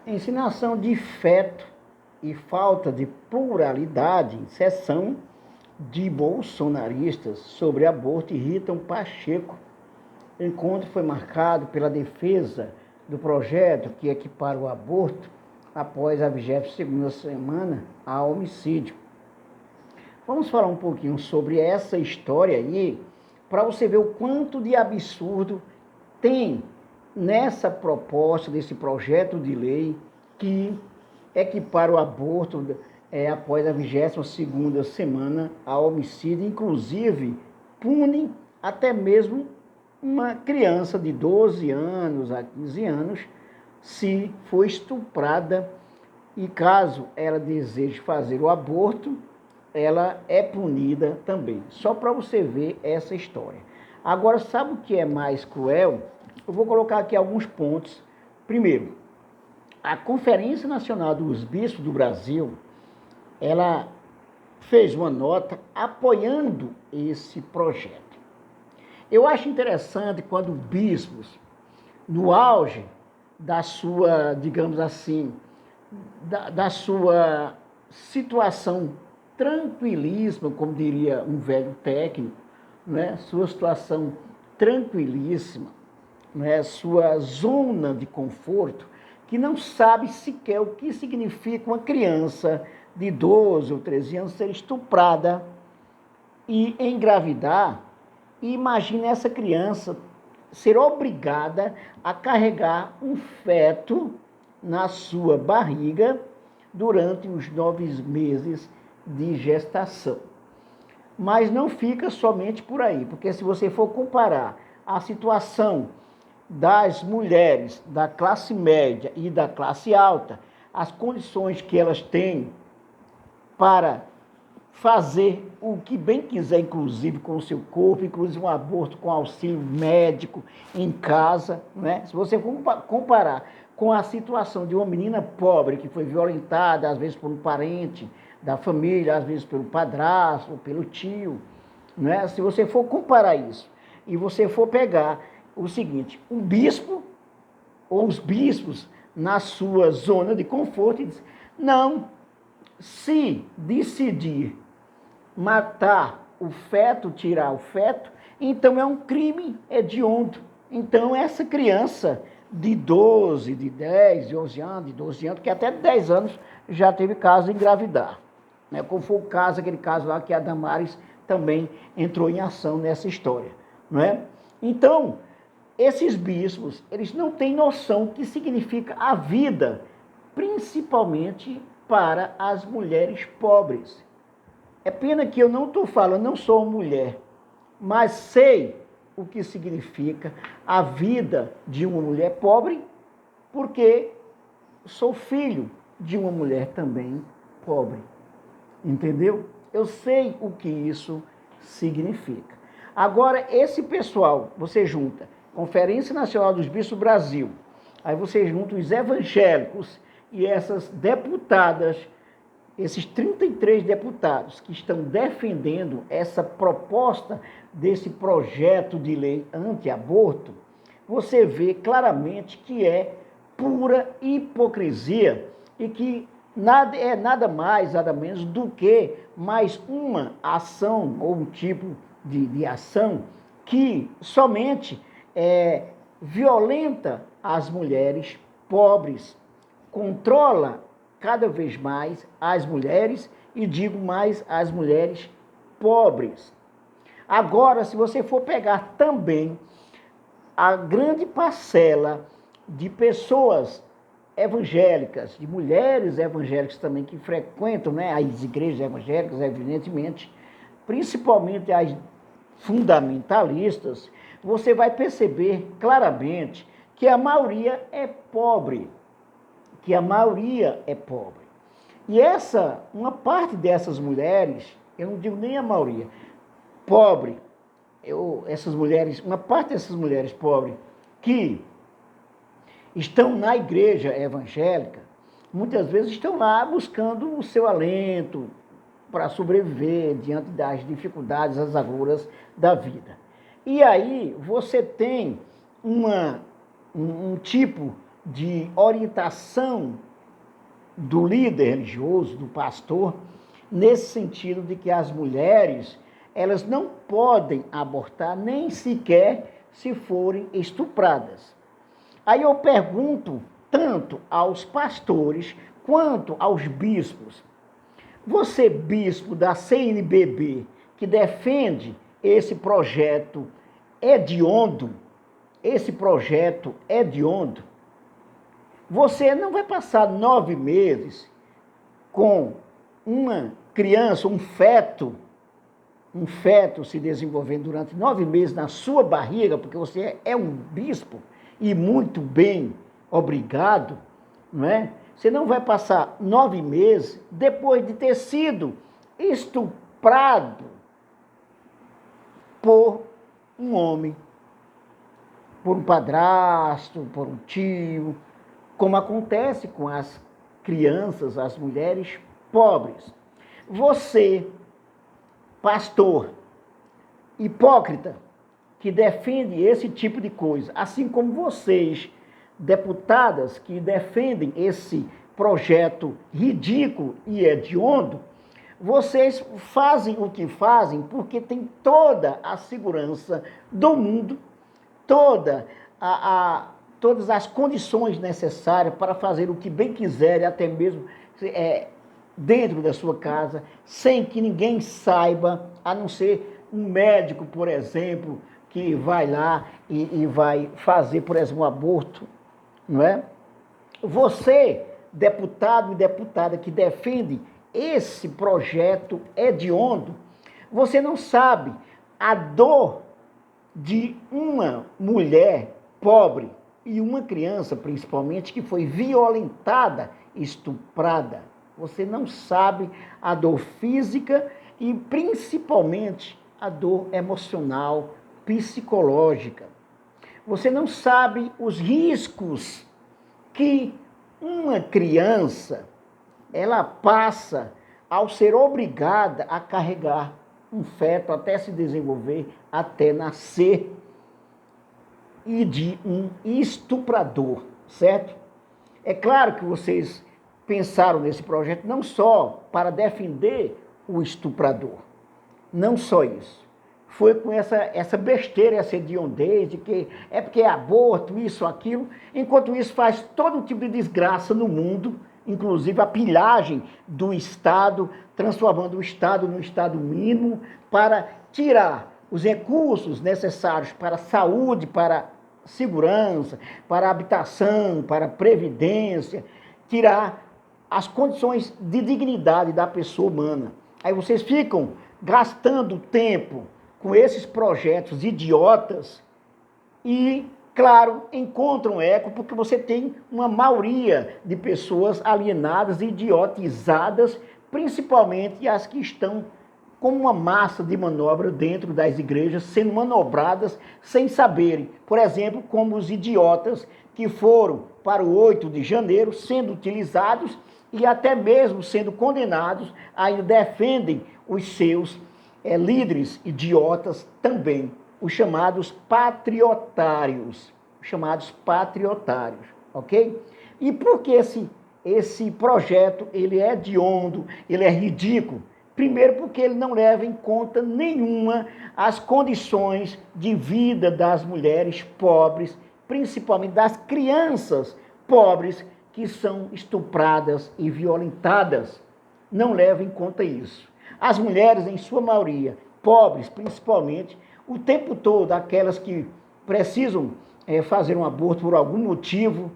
Ensinação de feto e falta de pluralidade, seção de bolsonaristas sobre aborto irritam Pacheco. O encontro foi marcado pela defesa do projeto que equipara o aborto após a 22ª semana a homicídio. Vamos falar um pouquinho sobre essa história aí, para você ver o quanto de absurdo tem nessa proposta desse projeto de lei que equipara o aborto após a 22ª semana a homicídio, inclusive pune até mesmo uma criança de 12 anos a 15 anos se for estuprada e caso ela deseje fazer o aborto, ela é punida também. Só para você ver essa história. Agora, sabe o que é mais cruel? Eu vou colocar aqui alguns pontos. Primeiro, a Conferência Nacional dos Bispos do Brasil, ela fez uma nota apoiando esse projeto. Eu acho interessante quando bispos, no auge da sua, digamos assim, da sua situação tranquilíssima, como diria um velho técnico, né? Sua situação tranquilíssima, né? Sua zona de conforto, que não sabe sequer o que significa uma criança de 12 ou 13 anos ser estuprada e engravidar. E imagine essa criança ser obrigada a carregar um feto na sua barriga durante os 9 meses de gestação. Mas não fica somente por aí, porque se você for comparar a situação das mulheres da classe média e da classe alta, as condições que elas têm para fazer o que bem quiser, inclusive com o seu corpo, inclusive um aborto com auxílio médico em casa, né? Se você for comparar com a situação de uma menina pobre que foi violentada, às vezes por um parente da família, às vezes pelo padrasto, ou pelo tio, né? Se você for comparar isso e você for pegar o seguinte, um bispo ou os bispos na sua zona de conforto, diz, não, se decidir matar o feto, tirar o feto, então é um crime hediondo. Então essa criança de 12, de 10, de 11 anos, de 12 anos, que até 10 anos já teve caso de engravidar. Né? Como foi o caso, aquele caso lá que a Damares também entrou em ação nessa história. Não é? Então, esses bispos, eles não têm noção do que significa a vida, principalmente para as mulheres pobres. É pena que eu não estou falando, não sou mulher, mas sei o que significa a vida de uma mulher pobre, porque sou filho de uma mulher também pobre. Entendeu? Eu sei o que isso significa. Agora, esse pessoal, você junta Conferência Nacional dos Bispos do Brasil, aí você junta os evangélicos e essas deputadas, esses 33 deputados que estão defendendo essa proposta desse projeto de lei anti-aborto, você vê claramente que é pura hipocrisia e que é nada mais, nada menos do que mais uma ação ou um tipo de ação que somente violenta as mulheres pobres, controla cada vez mais as mulheres e digo mais as mulheres pobres. Agora, se você for pegar também a grande parcela de pessoas evangélicas, de mulheres evangélicas também que frequentam, né, as igrejas evangélicas, evidentemente, principalmente as fundamentalistas, você vai perceber claramente que a maioria é pobre, que a maioria é pobre. E uma parte dessas mulheres, eu não digo nem a maioria, pobre, uma parte dessas mulheres pobres que estão na igreja evangélica, muitas vezes estão lá buscando o seu alento para sobreviver diante das dificuldades, das agruras da vida. E aí você tem um tipo de orientação do líder religioso, do pastor, nesse sentido de que as mulheres, elas não podem abortar nem sequer se forem estupradas. Aí eu pergunto tanto aos pastores quanto aos bispos: você, bispo da CNBB, que defende esse projeto hediondo, você não vai passar 9 meses com uma criança, um feto se desenvolvendo durante 9 meses na sua barriga, porque você é um bispo e muito bem, obrigado, não é? Você não vai passar 9 meses depois de ter sido estuprado por um homem, por um padrasto, por um tio, como acontece com as crianças, as mulheres pobres. Você, pastor hipócrita, que defende esse tipo de coisa, assim como vocês, deputadas, que defendem esse projeto ridículo e hediondo, vocês fazem o que fazem porque tem toda a segurança do mundo, todas as condições necessárias para fazer o que bem quiserem, até mesmo dentro da sua casa, sem que ninguém saiba, a não ser um médico, por exemplo, que vai lá e vai fazer, por exemplo, um aborto, não é? Você, deputado e deputada que defende esse projeto hediondo, você não sabe a dor de uma mulher pobre e uma criança, principalmente, que foi violentada, estuprada. Você não sabe a dor física e, principalmente, a dor emocional, psicológica. Você não sabe os riscos que uma criança ela passa ao ser obrigada a carregar um feto até se desenvolver, até nascer, e de um estuprador, certo? É claro que vocês pensaram nesse projeto não só para defender o estuprador, não só isso. Foi com essa besteira, essa hediondez de que é porque é aborto, isso, aquilo, enquanto isso faz todo tipo de desgraça no mundo, inclusive a pilhagem do Estado, transformando o Estado num Estado mínimo para tirar os recursos necessários para a saúde, para segurança, para habitação, para previdência, tirar as condições de dignidade da pessoa humana. Aí vocês ficam gastando tempo com esses projetos idiotas e, claro, encontram eco porque você tem uma maioria de pessoas alienadas e idiotizadas, principalmente as que estão como uma massa de manobra dentro das igrejas, sendo manobradas sem saberem. Por exemplo, como os idiotas que foram para o 8 de janeiro, sendo utilizados e até mesmo sendo condenados, ainda defendem os seus líderes idiotas também, os chamados patriotários, ok? E por que esse projeto ele é hediondo, ele é ridículo? Primeiro porque ele não leva em conta nenhuma as condições de vida das mulheres pobres, principalmente das crianças pobres que são estupradas e violentadas. Não leva em conta isso. As mulheres, em sua maioria, pobres principalmente, o tempo todo, aquelas que precisam fazer um aborto por algum motivo,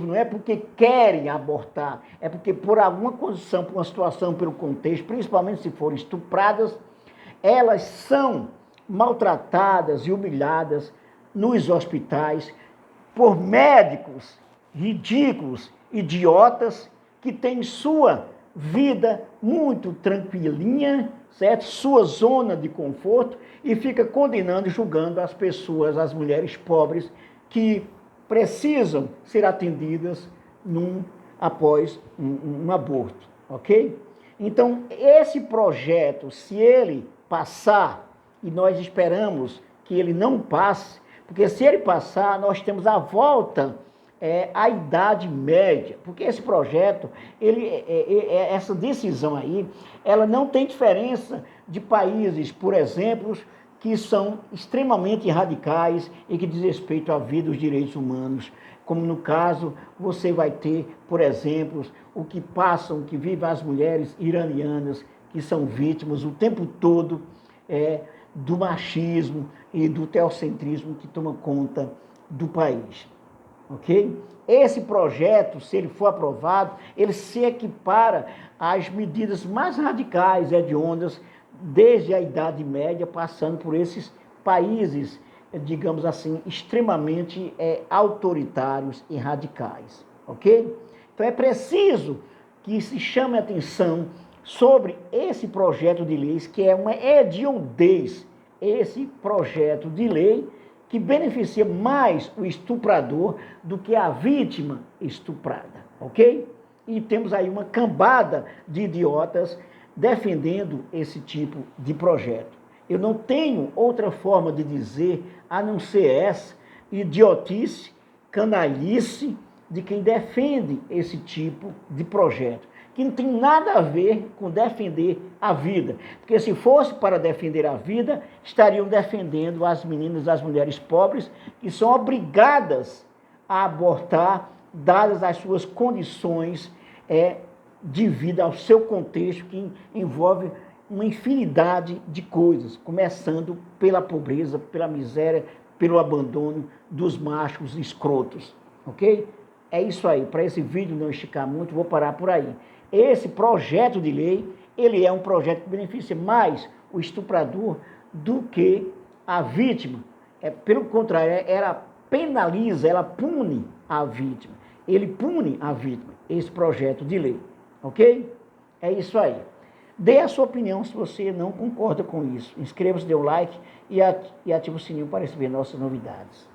não é porque querem abortar, é porque por alguma condição, por uma situação, pelo contexto, principalmente se forem estupradas, elas são maltratadas e humilhadas nos hospitais por médicos ridículos, idiotas, que têm sua vida muito tranquilinha, certo? Sua zona de conforto, e fica condenando e julgando as pessoas, as mulheres pobres, que precisam ser atendidas após um aborto, ok? Então, esse projeto, se ele passar, e nós esperamos que ele não passe, porque se ele passar, nós temos a volta a Idade Média, porque esse projeto, essa decisão aí, ela não tem diferença de países, por exemplo, que são extremamente radicais e que diz respeito à vida e os direitos humanos, como no caso, você vai ter, por exemplo, o que vivem as mulheres iranianas, que são vítimas o tempo todo do machismo e do teocentrismo que toma conta do país. Ok? Esse projeto, se ele for aprovado, ele se equipara às medidas mais radicais hediondas desde a Idade Média, passando por esses países, digamos assim, extremamente autoritários e radicais. Ok? Então é preciso que se chame a atenção sobre esse projeto de lei, que é uma hediondez, esse projeto de lei que beneficia mais o estuprador do que a vítima estuprada, ok? E temos aí uma cambada de idiotas defendendo esse tipo de projeto. Eu não tenho outra forma de dizer a não ser essa idiotice, canalice de quem defende esse tipo de projeto, que não tem nada a ver com defender a vida. Porque se fosse para defender a vida, estariam defendendo as meninas, as mulheres pobres, que são obrigadas a abortar, dadas as suas condições de vida, ao seu contexto, que envolve uma infinidade de coisas, começando pela pobreza, pela miséria, pelo abandono dos machos escrotos, ok? É isso aí. Para esse vídeo não esticar muito, vou parar por aí. Esse projeto de lei, ele é um projeto que beneficia mais o estuprador do que a vítima. Pelo contrário, ela penaliza, ela pune a vítima. Ele pune a vítima, esse projeto de lei. Ok? É isso aí. Dê a sua opinião se você não concorda com isso. Inscreva-se, dê o like e ative o sininho para receber nossas novidades.